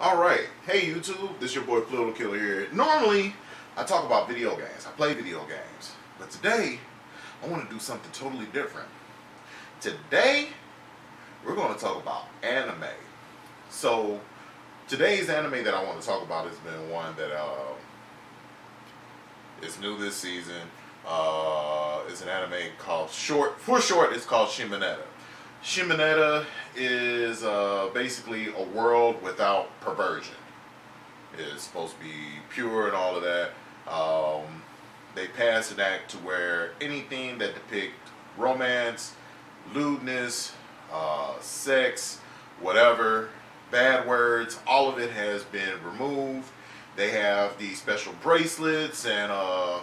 Alright, hey YouTube, this is your boy Political Killer here. Normally, I talk about video games. I play video games. But today, I want to do something totally different. Today, we're going to talk about anime. So, today's anime that I want to talk about has been one that is new this season. It's an anime called it's called Shimoneta. Shimoneta is basically a world without perversion. It's supposed to be pure and all of that. They passed an act to where anything that depicts romance, lewdness, sex, whatever, bad words, all of it has been removed. They have these special bracelets and I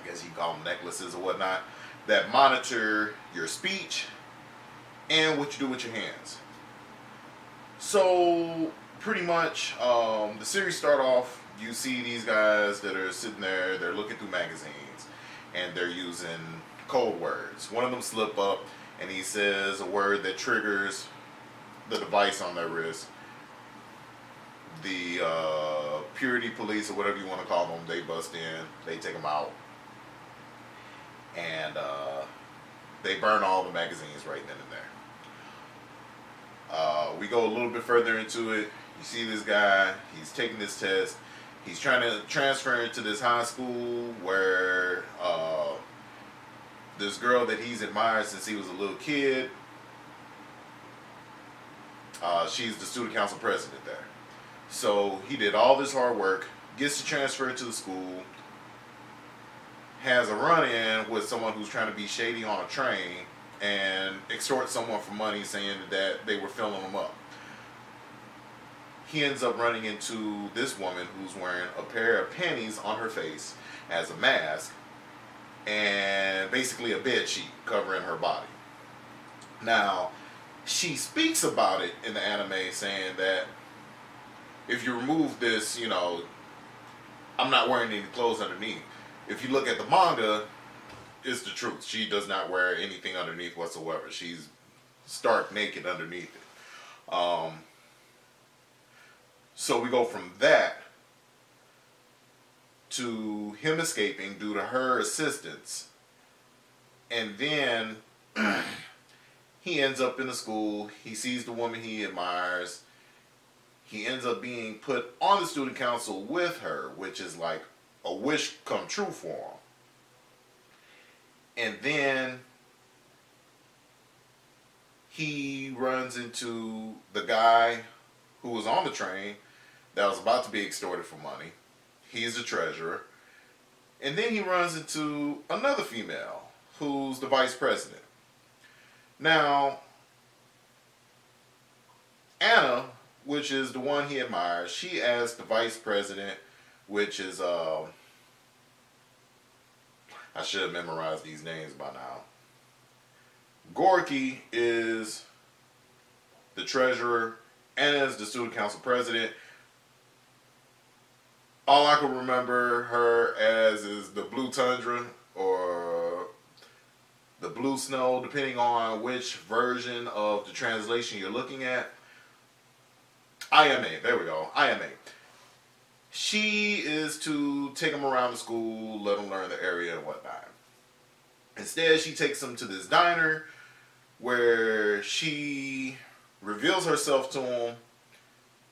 guess you call them necklaces or whatnot that monitor your speech and what you do with your hands. So pretty much the series start off, you see these guys that are sitting there, they're looking through magazines and they're using code words. One of them slip up and he says a word that triggers the device on their wrist. The purity police or whatever you want to call them, they bust in, they take them out, and they burn all the magazines right then and there. We go a little bit further into it. You see this guy, he's taking this test. He's trying to transfer into this high school where this girl that he's admired since he was a little kid, she's the student council president there. So he did all this hard work, gets to transfer to the school, has a run-in with someone who's trying to be shady on a train, and extort someone for money saying that they were filling him up. He ends up running into this woman who's wearing a pair of panties on her face as a mask and basically a bed sheet covering her body. Now, she speaks about it in the anime saying that if you remove this, you know, I'm not wearing any clothes underneath. If you look at the manga, it's the truth. She does not wear anything underneath whatsoever. She's stark naked underneath it. So we go from that to him escaping due to her assistance. And then he ends up in the school. He sees the woman he admires. He ends up being put on the student council with her, which is like a wish come true for him. And then he runs into the guy who was on the train that was about to be extorted for money. He's the treasurer. And then he runs into another female who's the vice president. Now, Anna, which is the one he admires, she asks the vice president, which is I should have memorized these names by now. Gorky is the treasurer. Anna is the student council president. All I can remember her as is the Blue Tundra or the Blue Snow, depending on which version of the translation you're looking at. IMA, there we go, IMA. She is to take him around the school, let him learn the area and whatnot. Instead, she takes him to this diner where she reveals herself to him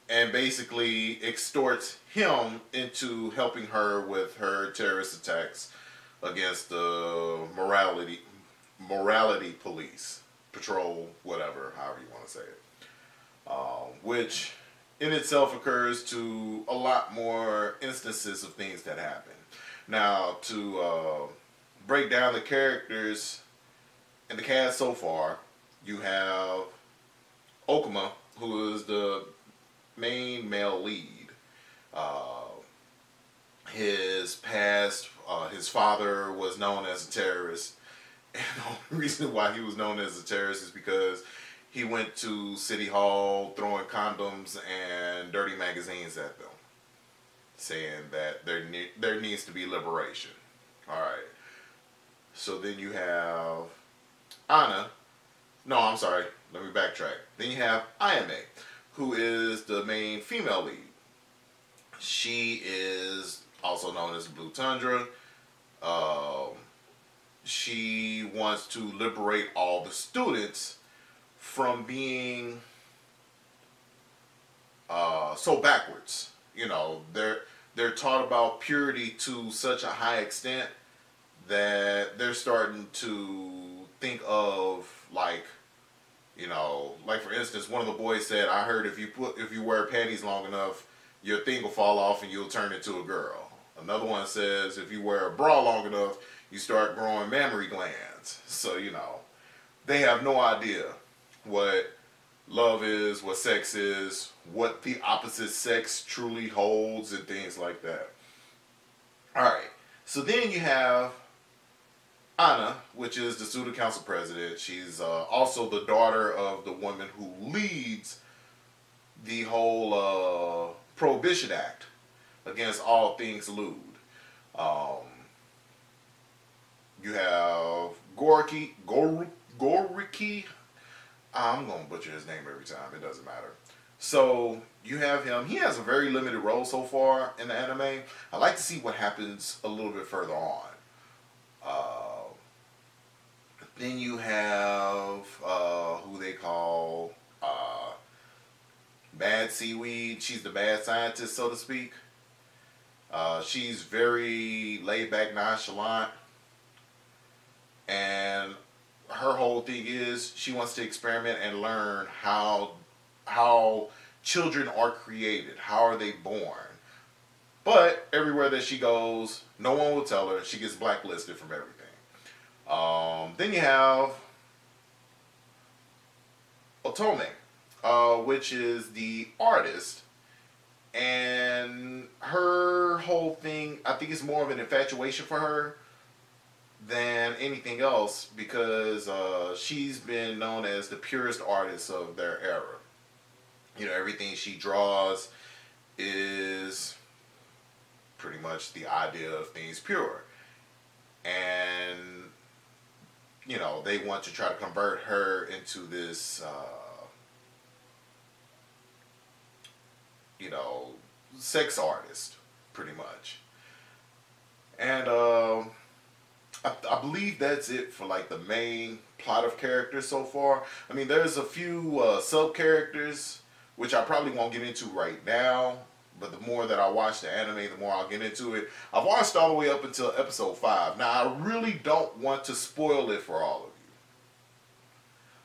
and basically extorts him into helping her with her terrorist attacks against the morality police, patrol, whatever, however you want to say it. Which in itself occurs to a lot more instances of things that happen. Now, to break down the characters in the cast so far, you have Okuma, who is the main male lead. His past, his father was known as a terrorist, and the only reason why he was known as a terrorist is because he went to City Hall throwing condoms and dirty magazines at them, saying that there needs to be liberation. Alright. So then you have Anna. No, I'm sorry. Let me backtrack. Then you have Ayame, who is the main female lead. She is also known as Blue Tundra. She wants to liberate all the students from being so backwards. You know, they're taught about purity to such a high extent that they're starting to think of, like, you know, like for instance, one of the boys said, "I heard if you wear panties long enough, your thing will fall off and you'll turn into a girl." Another one says, "If you wear a bra long enough, you start growing mammary glands." So, you know, they have no idea what love is, what sex is, what the opposite sex truly holds, and things like that. Alright, so then you have Anna, which is the student council president. She's also the daughter of the woman who leads the whole Prohibition Act against all things lewd. You have Gorky, I'm going to butcher his name every time, it doesn't matter. So, you have him. He has a very limited role so far in the anime. I'd like to see what happens a little bit further on. Then you have who they call Bad Seaweed. She's the bad scientist, so to speak. She's very laid back, nonchalant. And her whole thing is she wants to experiment and learn how children are created. How are they born? But everywhere that she goes, no one will tell her. She gets blacklisted from everything. Then you have Otome, which is the artist. And her whole thing, I think it's more of an infatuation for her than anything else, because she's been known as the purest artist of their era. You know, everything she draws is pretty much the idea of things pure. And, you know, they want to try to convert her into this, you know, sex artist, pretty much. And, I believe that's it for like the main plot of characters so far. I mean, there's a few sub-characters, which I probably won't get into right now, but the more that I watch the anime, the more I'll get into it. I've watched all the way up until episode 5. Now, I really don't want to spoil it for all of you.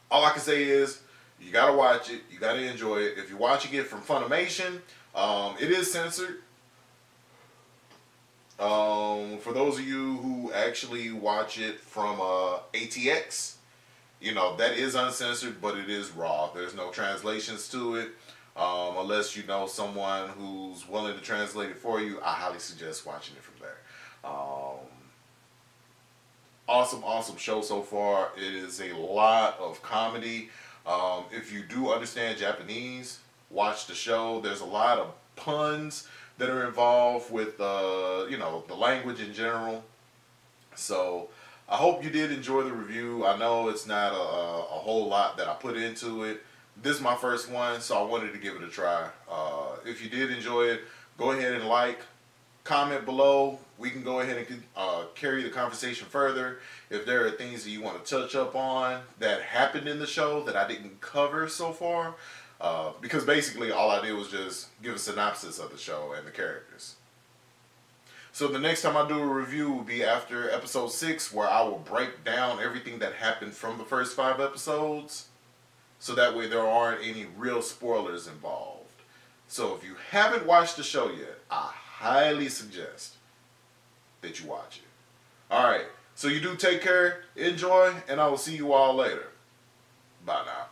All I can say is, you gotta watch it, you gotta enjoy it. If you're watching it from Funimation, it is censored. For those of you who actually watch it from ATX, you know, that is uncensored, but it is raw. There's no translations to it. Unless you know someone who's willing to translate it for you, I highly suggest watching it from there. Awesome show so far. It is a lot of comedy. If you do understand Japanese, watch the show. There's a lot of puns that are involved with, you know, the language in general. So, I hope you did enjoy the review. I know it's not a whole lot that I put into it. This is my first one, so I wanted to give it a try. If you did enjoy it, go ahead and like, comment below. We can go ahead and carry the conversation further. If there are things that you want to touch up on that happened in the show that I didn't cover so far, because basically all I did was just give a synopsis of the show and the characters. So the next time I do a review will be after episode 6, where I will break down everything that happened from the first 5 episodes, so that way there aren't any real spoilers involved. So if you haven't watched the show yet, I highly suggest that you watch it. Alright, so you do take care, enjoy, and I will see you all later. Bye now.